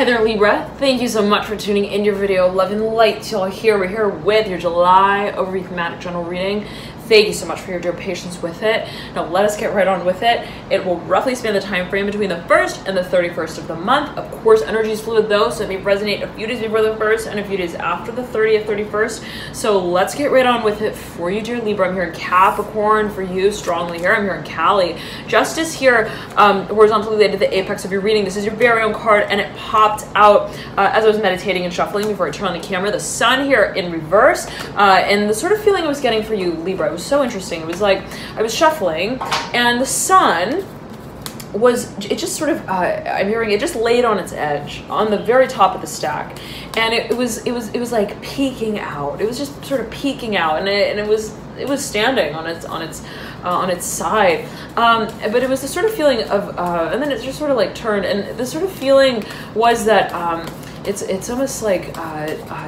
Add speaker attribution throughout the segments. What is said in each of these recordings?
Speaker 1: Hi there, Libra. Thank you so much for tuning in your video. Love and light to all here. We're here with your July overview thematic general reading. Thank you so much for your dear patience with it. Now let us get right on with it. It will roughly span the time frame between the 1st and the 31st of the month. Of course, energy is fluid though, so it may resonate a few days before the 1st and a few days after the 30th, 31st. So let's get right on with it for you, dear Libra. I'm here in Capricorn for you, strongly here. I'm here in Cali. Justice here, horizontally laid to the apex of your reading. This is your very own card, and it popped out as I was meditating and shuffling before I turned on the camera. The sun here in reverse, and the sort of feeling I was getting for you, Libra, it was so interesting. It was like I was shuffling and the sun was, it just sort of I'm hearing it just laid on its edge on the very top of the stack, and it was like peeking out. It was just sort of peeking out, and it was standing on its side, but it was the sort of feeling of and then it just sort of like turned, and the sort of feeling was that it's almost like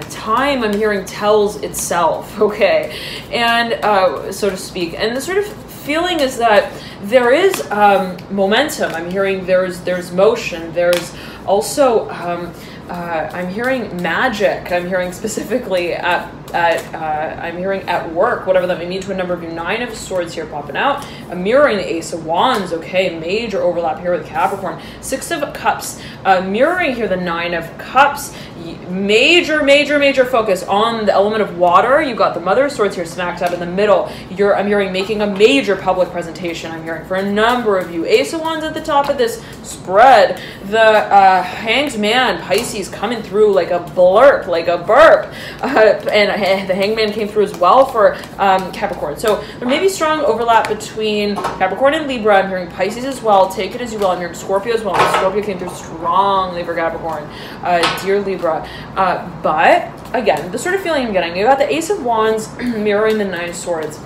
Speaker 1: time, I'm hearing, tells itself, okay, and so to speak. And the sort of feeling is that there is momentum. I'm hearing there's motion. There's also I'm hearing magic. I'm hearing specifically I'm hearing at work, whatever that may mean to a number of you. 9 of Swords here popping out, mirroring the Ace of Wands. Okay, major overlap here with Capricorn. 6 of Cups, mirroring here the 9 of Cups. Major focus on the element of water. You got the Mother of Swords here smack dab in the middle. I'm hearing making a major public presentation. I'm hearing for a number of you. Ace of Wands at the top of this spread. The Hanged Man, Pisces, coming through like a blurp, like a burp, and the Hanged Man came through as well for Capricorn. So there may be strong overlap between Capricorn and Libra. I'm hearing Pisces as well. Take it as you will. I'm hearing Scorpio as well. Scorpio came through strongly for Capricorn, dear Libra. But again, the sort of feeling I'm getting, you got the Ace of Wands mirroring the 9 of Swords.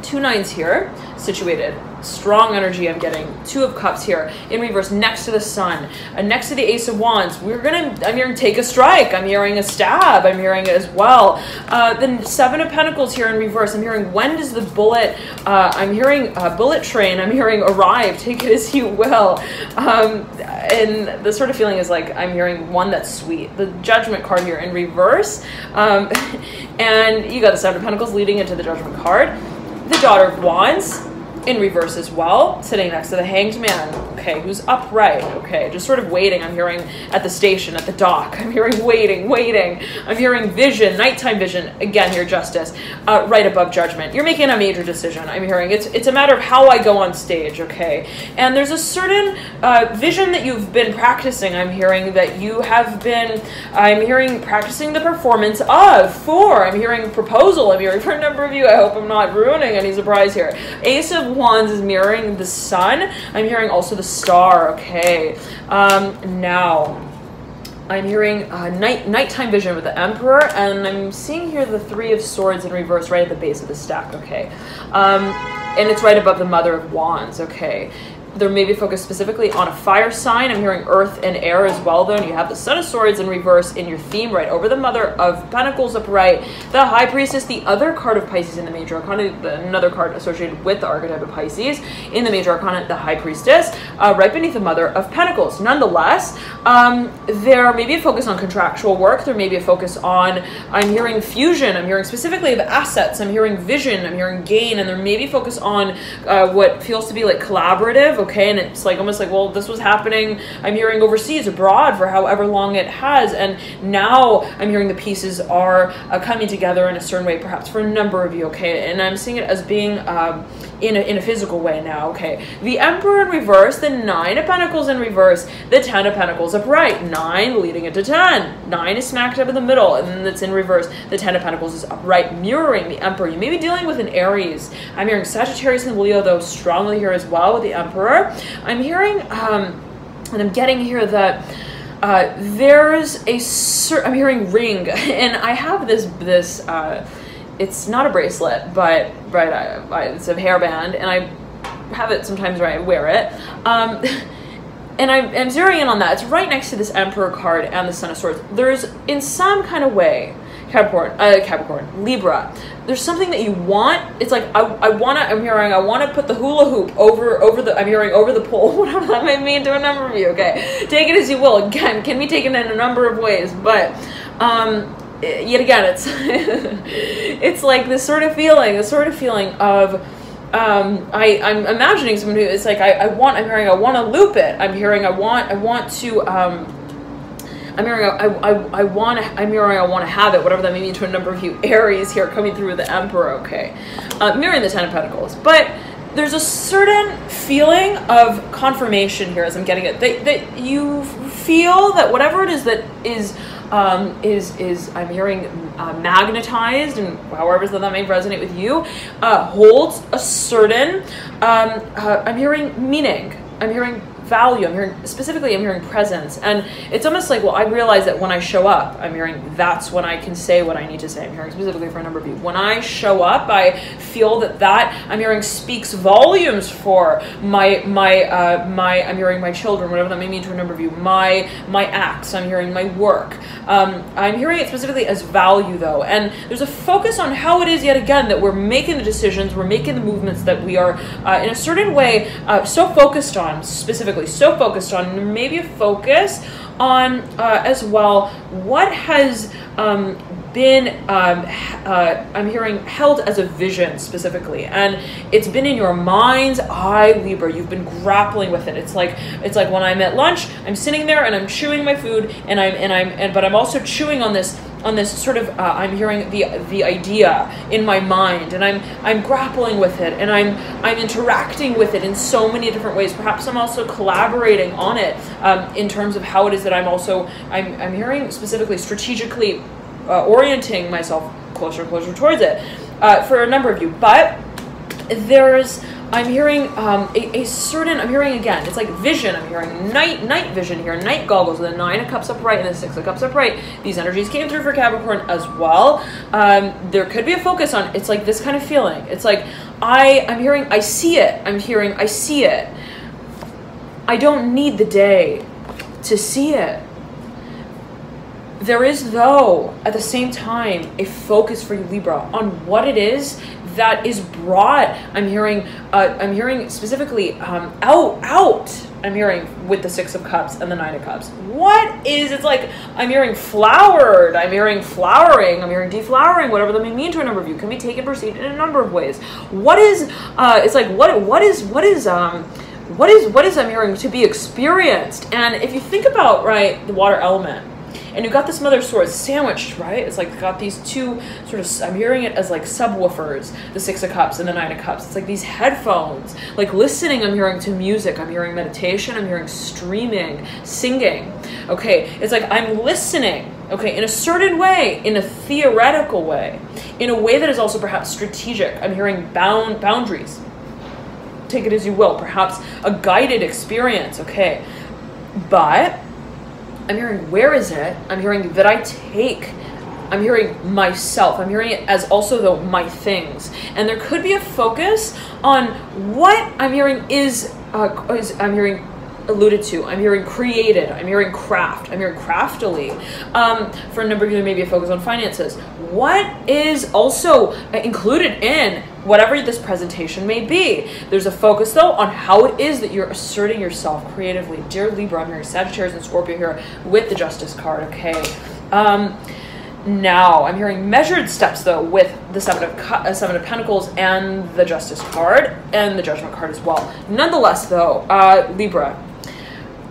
Speaker 1: 2 9s here situated. Strong energy I'm getting. 2 of Cups here in reverse next to the sun, next to the Ace of Wands. I'm hearing take a strike. I'm hearing a stab. I'm hearing it as well. The 7 of Pentacles here in reverse. I'm hearing when does the bullet, I'm hearing bullet train. I'm hearing arrive. Take it as you will. And the sort of feeling is like I'm hearing one that's sweet. The Judgment card here in reverse. And you got the 7 of Pentacles leading into the Judgment card. The Daughter of Wands in reverse as well, sitting next to the Hanged Man, okay, who's upright, okay, just sort of waiting. I'm hearing at the station, at the dock. I'm hearing waiting. I'm hearing vision, nighttime vision, again here, Justice, right above Judgment. You're making a major decision. I'm hearing it's a matter of how I go on stage, okay, and there's a certain vision that you've been practicing. I'm hearing that you have been, I'm hearing practicing the performance of 4. I'm hearing proposal. I'm hearing for a number of you. I hope I'm not ruining any surprise here. Ace of Wands is mirroring the sun. I'm hearing also the star, okay. Now I'm hearing nighttime vision with the Emperor, and I'm seeing here the 3 of Swords in reverse right at the base of the stack, okay. And it's right above the Mother of Wands, okay. There may be focused specifically on a fire sign. I'm hearing earth and air as well, though. And you have the Son of Swords in reverse in your theme right over the Mother of Pentacles upright. The High Priestess, the other card of Pisces in the Major Arcana, another card associated with the archetype of Pisces in the Major Arcana, the High Priestess, right beneath the Mother of Pentacles. Nonetheless, there may be a focus on contractual work. There may be a focus on, I'm hearing fusion. I'm hearing specifically of assets. I'm hearing vision. I'm hearing gain. And there may be focus on what feels to be like collaborative. Okay, and it's like almost like, well, this was happening, I'm hearing overseas, abroad, for however long it has, and now I'm hearing the pieces are coming together in a certain way, perhaps for a number of you, okay, and I'm seeing it as being in a physical way now, okay. The Emperor in reverse, the 9 of Pentacles in reverse, the 10 of Pentacles upright, 9 leading into 10, 9 is smacked up in the middle, and then it's in reverse, the 10 of Pentacles is upright, mirroring the Emperor. You may be dealing with an Aries. I'm hearing Sagittarius and Leo, though, strongly here as well with the Emperor. I'm hearing, and I'm getting here that there's a certain, I'm hearing ring, and I have this it's not a bracelet, but it's a hairband, and I have it sometimes where I wear it, and I'm zeroing in on that. It's right next to this Emperor card and the Son of Swords. There's, in some kind of way, Capricorn, Libra. There's something that you want. It's like, I'm hearing, I want to put the hula hoop over the, I'm hearing over the pole, whatever that may mean to a number of you, okay? Take it as you will. Again, can be taken in a number of ways, but, yet again, it's, it's like this sort of feeling of, I'm imagining someone who, it's like, I'm hearing, I want to loop it. I'm hearing, I want to, I'm hearing, I want to have it, whatever that may mean to a number of you Aries here coming through with the Emperor, okay? Mirroring the Ten of Pentacles. But there's a certain feeling of confirmation here as I'm getting it, that you feel that whatever it is that is I'm hearing magnetized, and however that may resonate with you, holds a certain, I'm hearing meaning, I'm hearing value, I'm hearing presence. And it's almost like, well, I realize that when I show up, I'm hearing that's when I can say what I need to say. I'm hearing specifically for a number of you. When I show up, I feel that I'm hearing speaks volumes for my I'm hearing my children, whatever that may mean to a number of you, my acts, I'm hearing my work. I'm hearing it specifically as value though. And there's a focus on how it is yet again that we're making the decisions, we're making the movements that we are in a certain way so focused on, specifically so focused on, maybe a focus on as well what has been I'm hearing held as a vision specifically, and it's been in your mind's eye, Libra. You've been grappling with it. It's like when I'm at lunch, I'm sitting there and I'm chewing my food, but I'm also chewing on this sort of I'm hearing the idea in my mind, and I'm grappling with it, and I'm interacting with it in so many different ways. Perhaps I'm also collaborating on it in terms of how it is that I'm hearing specifically strategically orienting myself closer and closer towards it for a number of you. But I'm hearing a certain, I'm hearing again, it's like vision. I'm hearing night vision here, night goggles with the Nine of Cups upright and the Six of Cups upright. These energies came through for Capricorn as well. There could be a focus on, it's like this kind of feeling. It's like, I'm hearing, I see it. I'm hearing, I see it. I don't need the day to see it. There is, though, at the same time, a focus for you, Libra, on what it is that is brought. I'm hearing specifically out. I'm hearing with the Six of Cups and the Nine of Cups. What is, it's like, I'm hearing flowered, I'm hearing flowering, I'm hearing deflowering, whatever that may mean to a number of you. Can be taken, perceived in a number of ways. What is, it's like, what is I'm hearing to be experienced? And if you think about, right, the water element, and you've got this Mother of Swords sandwiched, right? It's like got these two sort of, I'm hearing it as like subwoofers, the Six of Cups and the Nine of Cups. It's like these headphones, like listening, I'm hearing to music, I'm hearing meditation, I'm hearing streaming, singing. Okay, it's like I'm listening, okay, in a certain way, in a theoretical way, in a way that is also perhaps strategic. I'm hearing boundaries. Take it as you will, perhaps a guided experience, okay? But I'm hearing, where is it? I'm hearing that I take. I'm hearing myself. I'm hearing it as also though my things. And there could be a focus on what I'm hearing is I'm hearing alluded to. I'm hearing created. I'm hearing craft. I'm hearing craftily. For a number of you, maybe a focus on finances. What is also included in whatever this presentation may be? There's a focus though on how it is that you're asserting yourself creatively. Dear Libra, I'm hearing Sagittarius and Scorpio here with the Justice card, okay? Now, I'm hearing measured steps though with the Seven of Pentacles and the Justice card and the Judgment card as well. Nonetheless though, Libra,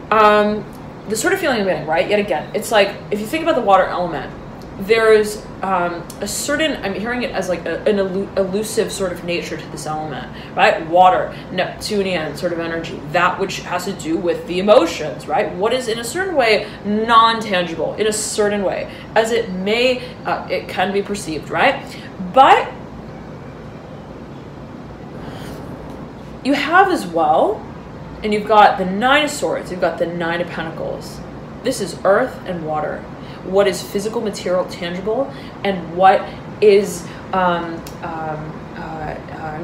Speaker 1: the sort of feeling I'm getting, right? Yet again, it's like, if you think about the water element, there's a certain, I'm hearing it as like an elusive sort of nature to this element, right? Water, Neptunian sort of energy, that which has to do with the emotions, right? What is in a certain way non-tangible, in a certain way, as it may, it can be perceived, right? But you have as well, and you've got the Nine of Swords, you've got the Nine of Pentacles. This is earth and water. What is physical, material, tangible, and what is, I'm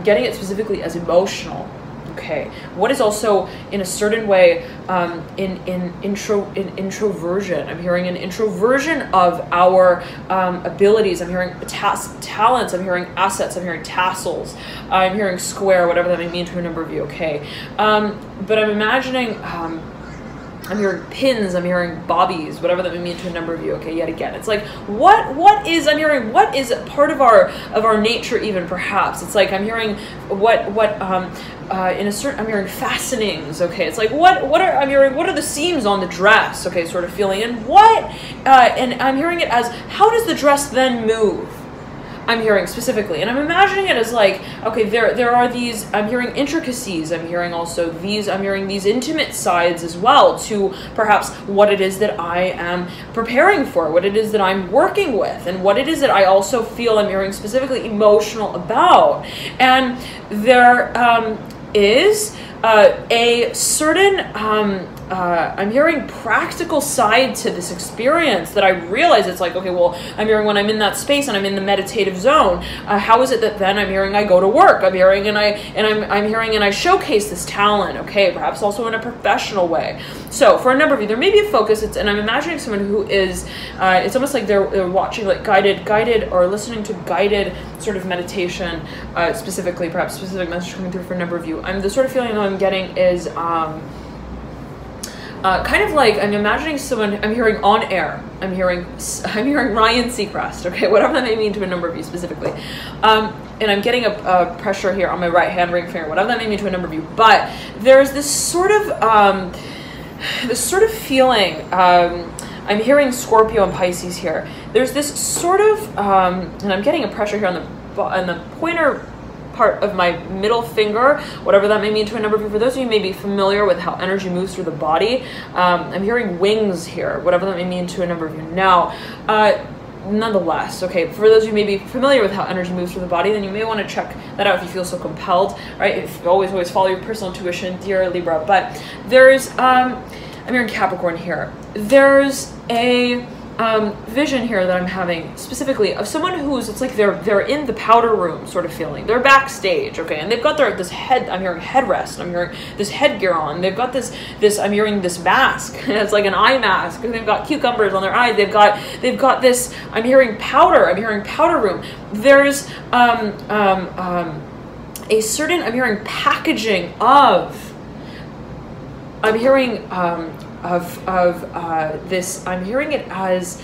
Speaker 1: getting it specifically as emotional, okay? okay? What is also in a certain way introversion? I'm hearing an introversion of our abilities. I'm hearing talents. I'm hearing assets. I'm hearing tassels. I'm hearing square, whatever that may mean to a number of you, okay? But I'm imagining, I'm hearing pins, I'm hearing bobbies, whatever that may mean to a number of you, okay, yet again. It's like, what is, I'm hearing, what is part of our nature even, perhaps? It's like, I'm hearing in a certain, I'm hearing fastenings, okay? It's like, I'm hearing, what are the seams on the dress, okay, sort of feeling, and and I'm hearing it as, how does the dress then move? I'm hearing specifically, and I'm imagining it as like, okay, there are these, I'm hearing intricacies, I'm hearing also these, I'm hearing these intimate sides as well to perhaps what it is that I am preparing for, what it is that I'm working with, and what it is that I also feel I'm hearing specifically emotional about. And there is a certain, I'm hearing practical side to this experience that I realize it's like, okay, well, I'm hearing when I'm in that space and I'm in the meditative zone, how is it that then I'm hearing I go to work, I'm hearing I'm hearing and I showcase this talent, okay, perhaps also in a professional way. So for a number of you, there may be a focus, and I'm imagining someone who is, it's almost like they're watching like guided or listening to guided sort of meditation, specifically, perhaps specific message coming through for a number of you. The sort of feeling that I'm getting is, kind of like, I'm imagining someone, I'm hearing on air, I'm hearing Ryan Seacrest, okay, whatever that may mean to a number of you specifically. And I'm getting a pressure here on my right hand ring finger, whatever that may mean to a number of you. But there's this sort of feeling, I'm hearing Scorpio and Pisces here. There's this sort of, and I'm getting a pressure here on the pointer part of my middle finger, whatever that may mean to a number of you. For those of you who may be familiar with how energy moves through the body, I'm hearing wings here, whatever that may mean to a number of you. Now, nonetheless, okay, for those of you who may be familiar with how energy moves through the body, then you may want to check that out if you feel so compelled, right? If you always follow your personal intuition, dear Libra. But there's, I'm hearing Capricorn here. There's a vision here that I'm having specifically of someone who's, it's like they're in the powder room sort of feeling. They're backstage, okay, and they've got this head, I'm hearing headrest, I'm hearing this headgear on. They've got this I'm hearing this mask. It's like an eye mask. They've got cucumbers on their eyes. They've got this, I'm hearing powder room. There's a certain, I'm hearing packaging of, I'm hearing this, I'm hearing it as,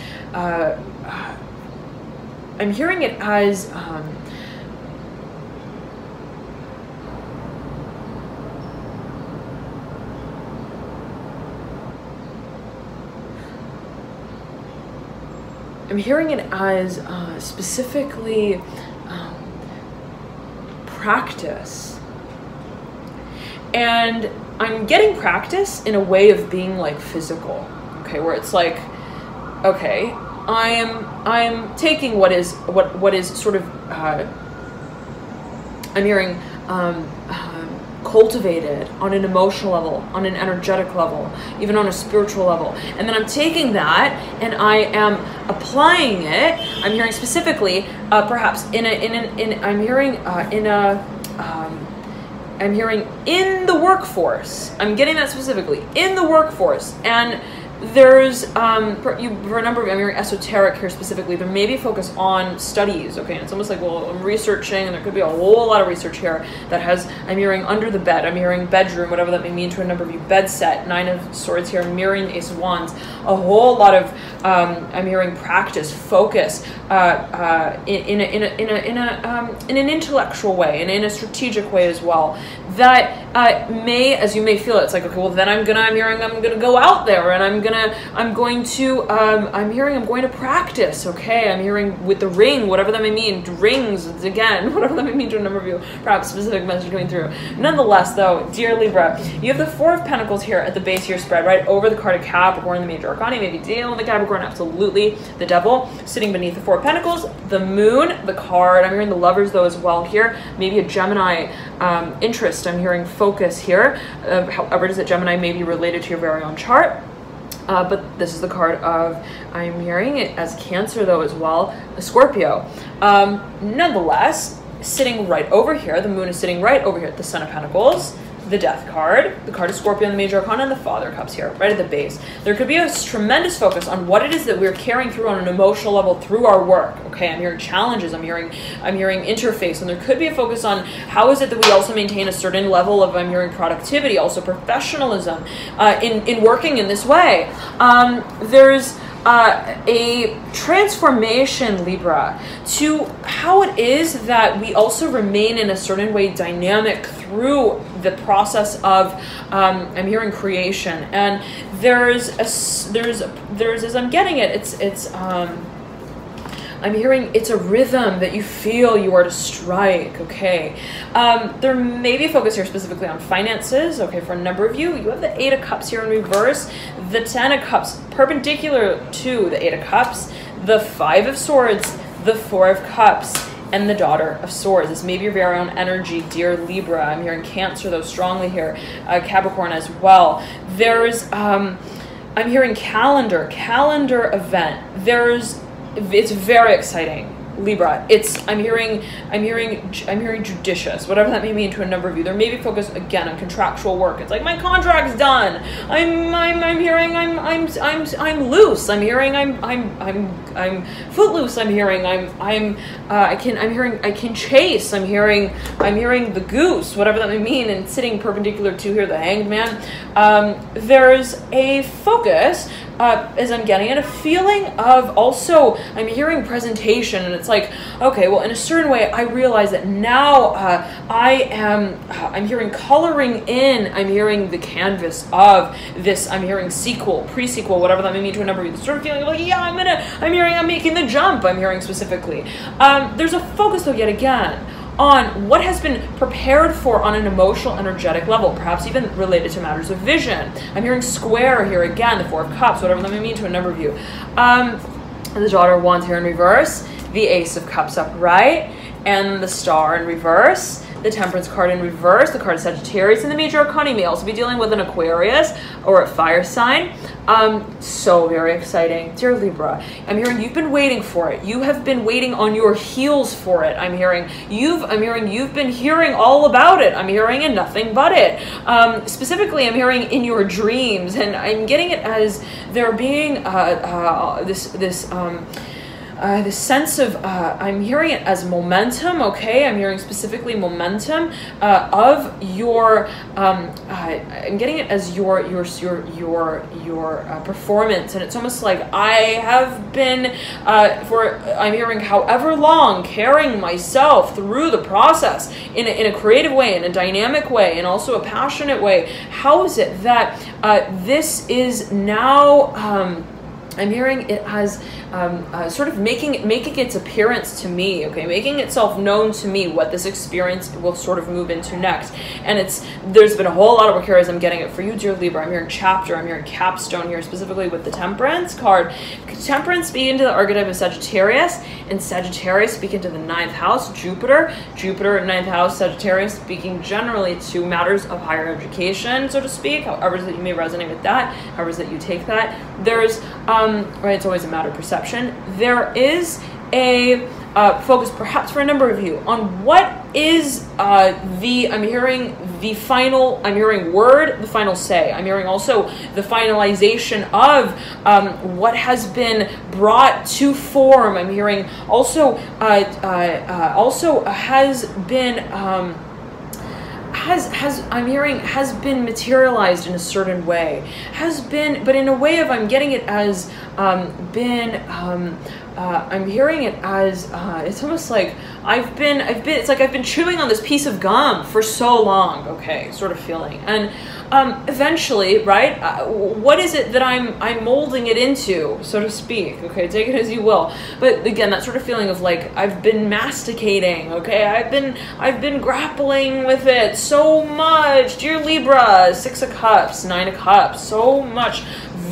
Speaker 1: specifically practice. And I'm getting practice in a way of being like physical, okay, where it's like, okay, I'm taking what is sort of, I'm hearing cultivated on an emotional level, on an energetic level, even on a spiritual level, and then I'm taking that and I am applying it. I'm hearing specifically, perhaps I'm hearing in the workforce. I'm getting that specifically in the workforce. And there's for a number of, I'm hearing esoteric here specifically. There may be focus on studies, okay, and it's almost like, well, I'm researching, and there could be a whole lot of research here that has, I'm hearing under the bed, I'm hearing bedroom, whatever that may mean to a number of you, bed set, 9 of Swords here, mirroring the Ace of Wands, a whole lot of I'm hearing practice, focus, in an intellectual way and in a strategic way as well. That may, as you may feel, it's like, okay, well then I'm gonna go out there and I'm going to practice, okay? I'm hearing with the ring, whatever that may mean, rings, again, whatever that may mean to a number of you, perhaps specific message coming through. Nonetheless, though, dear Libra, you have the Four of Pentacles here at the base of your spread, right over the card of Capricorn, the major arcana, maybe dealing with the Capricorn, absolutely, the Devil, sitting beneath the Four of Pentacles, the Moon, the card, I'm hearing the Lovers, though, as well here, maybe a Gemini interest, I'm hearing focus here, however it is that Gemini may be related to your very own chart. But this is the card of, I'm hearing it as Cancer, though, as well, a Scorpio. Nonetheless, sitting right over here, the Moon is sitting right over here at the Sun of Pentacles, the Death card, the card of Scorpio in the major arcana, and the Father of Cups here, right at the base. There could be a tremendous focus on what it is that we're carrying through on an emotional level through our work. Okay, I'm hearing challenges, I'm hearing interface, and there could be a focus on how is it that we also maintain a certain level of, I'm hearing productivity, also professionalism in working in this way. There's a transformation, Libra, to how it is that we also remain in a certain way dynamic through the process of I'm hearing creation. And there's as I'm getting it, I'm hearing it's a rhythm that you feel you are to strike, okay? There may be a focus here specifically on finances, okay, for a number of you. You have the Eight of Cups here in reverse, the Ten of Cups perpendicular to the Eight of Cups, the Five of Swords, the Four of Cups, and the Daughter of Swords. This may be your very own energy, dear Libra. I'm hearing Cancer, though, strongly here, Capricorn as well. There's, I'm hearing calendar event. It's very exciting, Libra. I'm hearing judicious, whatever that may mean to a number of you. There may be focus again on contractual work. It's like my contract's done. I'm hearing I'm loose. I'm hearing I'm footloose. I'm hearing I can chase. I'm hearing the goose, whatever that may mean, and sitting perpendicular to here the Hanged Man. There's a focus. As I'm getting it, a feeling of also, I'm hearing presentation, and it's like, okay, well, in a certain way, I realize that now I'm hearing coloring in, I'm hearing the canvas of this, I'm hearing sequel, pre-sequel, whatever that may mean to a number of you. The sort of feeling of like, yeah, I'm making the jump, I'm hearing specifically. There's a focus, though, yet again, on what has been prepared for on an emotional, energetic level, perhaps even related to matters of vision. I'm hearing square here again, the Four of Cups, whatever that may mean to a number of you. The Daughter of Wands here in reverse, the Ace of Cups upright, and the Star in reverse, the Temperance card in reverse, the card of Sagittarius, and the major arcana may also be dealing with an Aquarius or a fire sign. So very exciting. Dear Libra, I'm hearing you've been waiting for it. You have been waiting on your heels for it. I'm hearing you've been hearing all about it. I'm hearing and nothing but it. Specifically, I'm hearing in your dreams, and I'm getting it as there being this sense of, I'm hearing it as momentum, okay? I'm hearing specifically momentum of your, I'm getting it as your performance, and it's almost like I have been, I'm hearing however long, carrying myself through the process in a creative way, in a dynamic way, and also a passionate way. How is it that this is now, I'm hearing it as sort of making its appearance to me, okay, making itself known to me what this experience will sort of move into next. And there's been a whole lot of work here as I'm getting it for you, dear Libra. I'm hearing chapter, I'm hearing capstone here, specifically with the Temperance card. Temperance speaking to the archetype of Sagittarius, and Sagittarius speaking to the 9th house, Jupiter 9th house, Sagittarius speaking generally to matters of higher education, so to speak, however that you may resonate with that, however that you take that. There's right, it's always a matter of perception. There is a focus, perhaps for a number of you, on what is I'm hearing the final, I'm hearing word, the final say. I'm hearing also the finalization of what has been brought to form. I'm hearing also has been I'm hearing has been materialized in a certain way, but in a way of, I'm getting it as I'm hearing it as it's almost like it's like I've been chewing on this piece of gum for so long, okay, sort of feeling. And eventually, right, what is it that I'm molding it into, so to speak, okay, take it as you will. But again, that sort of feeling of like I've been masticating, okay, I've been grappling with it so much, dear Libra. 6 of Cups, 9 of Cups, so much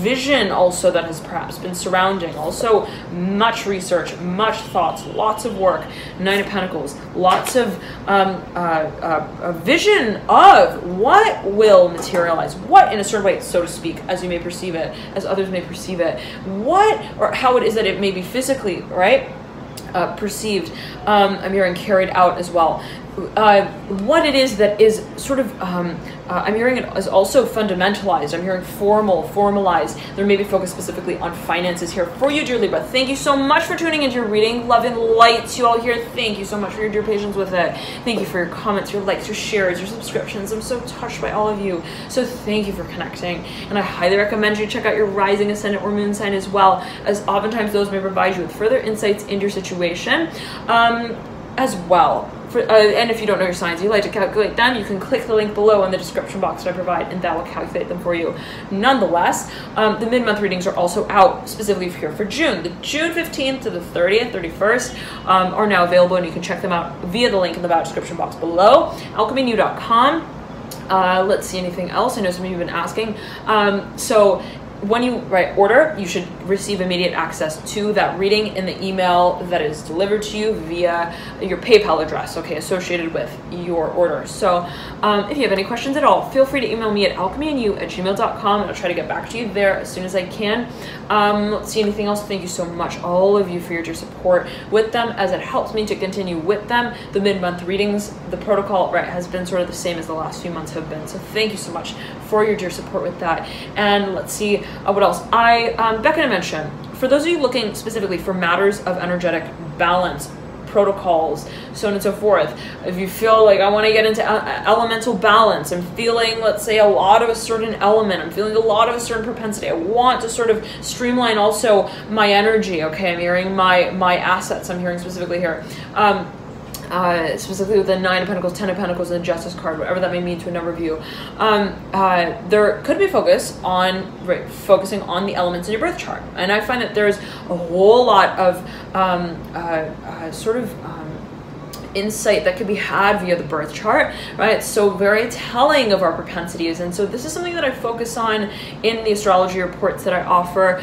Speaker 1: vision also that has perhaps been surrounding, also much research, much thoughts, lots of work. 9 of Pentacles, lots of a vision of what will materialize, what in a certain way, so to speak, as you may perceive it, as others may perceive it, what or how it is that it may be physically, right, perceived. I'm hearing carried out as well. What it is that is sort of I'm hearing it is also fundamentalized. I'm hearing formal, formalized. There may be focused specifically on finances here for you, dear Libra. Thank you so much for tuning into your reading. Love and light to you all here. Thank you so much for your dear patience with it. Thank you for your comments, your likes, your shares, your subscriptions. I'm so touched by all of you. So thank you for connecting. And I highly recommend you check out your rising, ascendant, or moon sign as well, as oftentimes those may provide you with further insights into your situation as well. And if you don't know your signs, you like to calculate them, you can click the link below in the description box that I provide, and that will calculate them for you. Nonetheless, the mid-month readings are also out specifically here for June. The June 15th to the 30th, 31st are now available, and you can check them out via the link in the bio description box below. alchemynew.com. Let's see, anything else? I know some of you have been asking. So when you order, you should receive immediate access to that reading in the email that is delivered to you via your PayPal address, okay, associated with your order. So if you have any questions at all, feel free to email me at alchemynew@gmail.com, and I'll try to get back to you there as soon as I can. Let's see, anything else? Thank you so much, all of you, for your support with them, as it helps me to continue with them. The mid-month readings, the protocol, has been sort of the same as the last few months have been. So thank you so much for your dear support with that. And let's see, what else? Becca mentioned, for those of you looking specifically for matters of energetic balance, protocols, so on and so forth, if you feel like I want to get into elemental balance, I'm feeling, let's say, a lot of a certain element, I'm feeling a lot of a certain propensity, I want to sort of streamline also my energy, okay, I'm hearing my assets, I'm hearing specifically here, specifically with the 9 of Pentacles, 10 of Pentacles, and the Justice card, whatever that may mean to a number of you. There could be focus on focusing on the elements in your birth chart, and I find that there's a whole lot of insight that could be had via the birth chart, right? It's so very telling of our propensities, and so this is something that I focus on in the astrology reports that I offer.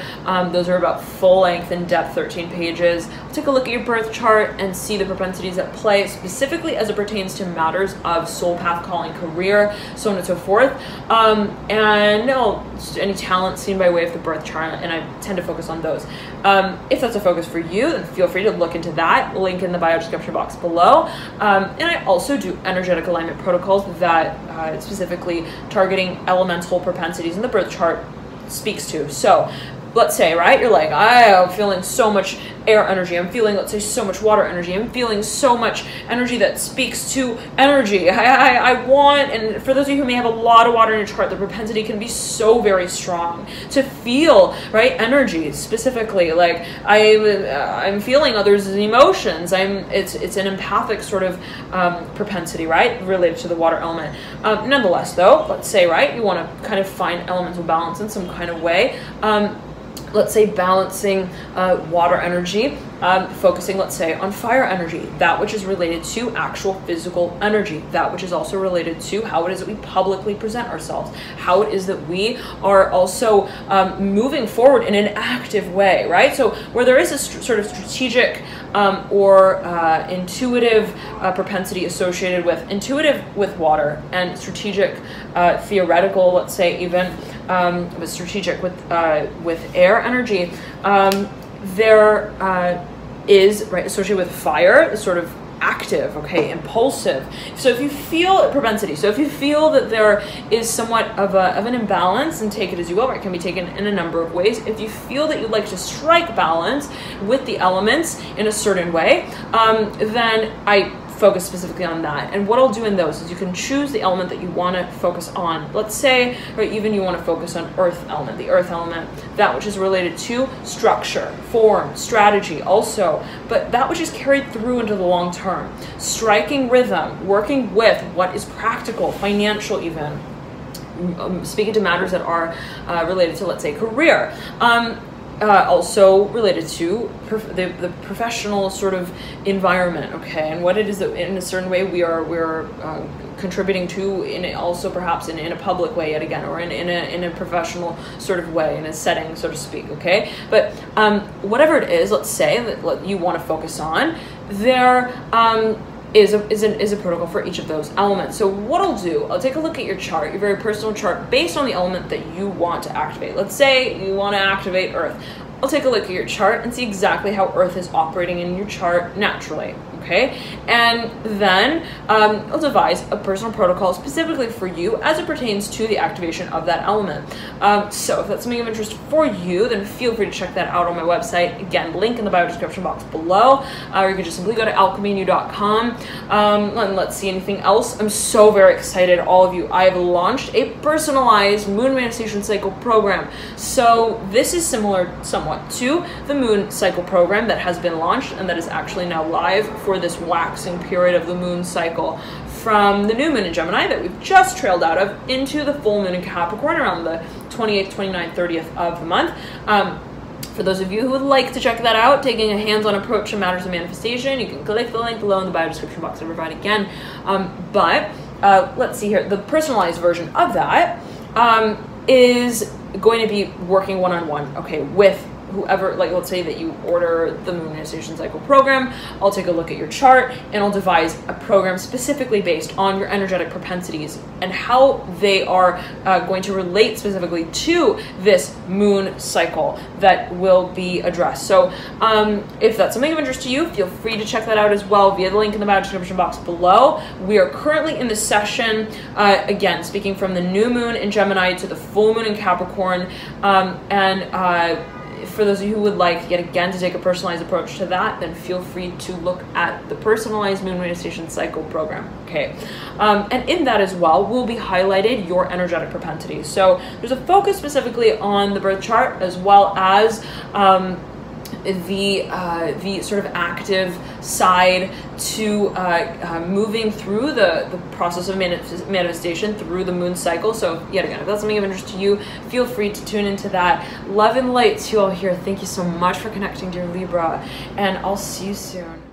Speaker 1: Those are about full length, in depth, 13 pages. Take a look at your birth chart and see the propensities at play, specifically as it pertains to matters of soul path, calling, career, so on and so forth. And any talent seen by way of the birth chart, and I tend to focus on those. If that's a focus for you, then feel free to look into that. Link in the bio description box below. And I also do energetic alignment protocols that specifically targeting elemental propensities in the birth chart speaks to. So let's say, you're like, I am feeling so much air energy, I'm feeling, let's say, so much water energy, I'm feeling so much energy that speaks to energy. I want, and for those of you who may have a lot of water in your chart, the propensity can be so very strong to feel, energy specifically, like I'm feeling others' emotions, it's an empathic sort of propensity, related to the water element. Nonetheless, though, let's say, you want to kind of find elemental balance in some kind of way. Let's say balancing water energy, focusing, let's say, on fire energy, that which is related to actual physical energy, that which is also related to how it is that we publicly present ourselves, how it is that we are also moving forward in an active way, So where there is a sort of strategic or intuitive propensity associated with intuitive with water, and strategic, theoretical, let's say, even but strategic with air energy, there is associated with fire, sort of active, impulsive. So if you feel a propensity, so if you feel that there is somewhat of an imbalance, and take it as you will, it can be taken in a number of ways. If you feel that you'd like to strike balance with the elements in a certain way, then I focus specifically on that. And what I'll do in those is you can choose the element that you want to focus on. Let's say, even you want to focus on earth element, the earth element, that which is related to structure, form, strategy also, but that which is carried through into the long term. Striking rhythm, working with what is practical, financial even, speaking to matters that are related to, let's say, career. Also related to the professional sort of environment, and what it is that in a certain way we're contributing to, also perhaps in a public way yet again, or in a professional sort of way, in a setting, so to speak, But whatever it is, let's say that you want to focus on, there is a protocol for each of those elements. So what I'll do, I'll take a look at your chart, your very personal chart, based on the element that you want to activate. Let's say you want to activate earth. I'll take a look at your chart and see exactly how earth is operating in your chart naturally, okay? And then I'll devise a personal protocol specifically for you as it pertains to the activation of that element. So if that's something of interest for you, then feel free to check that out on my website. Again, link in the bio description box below, or you can just simply go to alchemynew.com. And let's see, anything else? I'm so very excited, all of you. I have launched a personalized moon manifestation cycle program. So this is similar somewhat to the moon cycle program that has been launched and that is actually now live for this waxing period of the moon cycle, from the new moon in Gemini that we've just trailed out of into the full moon in Capricorn around the 28th, 29th, 30th of the month. For those of you who would like to check that out, taking a hands-on approach to matters of manifestation, you can click the link below in the bio description box I provide again. Let's see here. The personalized version of that is going to be working one-on-one, okay, with whoever, like let's say that you order the moon manifestation cycle program. I'll take a look at your chart and I'll devise a program specifically based on your energetic propensities and how they are going to relate specifically to this moon cycle that will be addressed. So if that's something of interest to you, feel free to check that out as well via the link in the bio description box below. We are currently in the session, again, speaking from the new moon in Gemini to the full moon in Capricorn, for those of you who would like, yet again, to take a personalized approach to that, then feel free to look at the personalized moon manifestation cycle program, okay? And in that as well, will be highlighted your energetic propensities. So there's a focus specifically on the birth chart as well as the sort of active side to moving through the process of manifestation through the moon cycle. So yet again, if that's something of interest to you, feel free to tune into that. Love and light to you all here. Thank you so much for connecting, dear Libra, and I'll see you soon.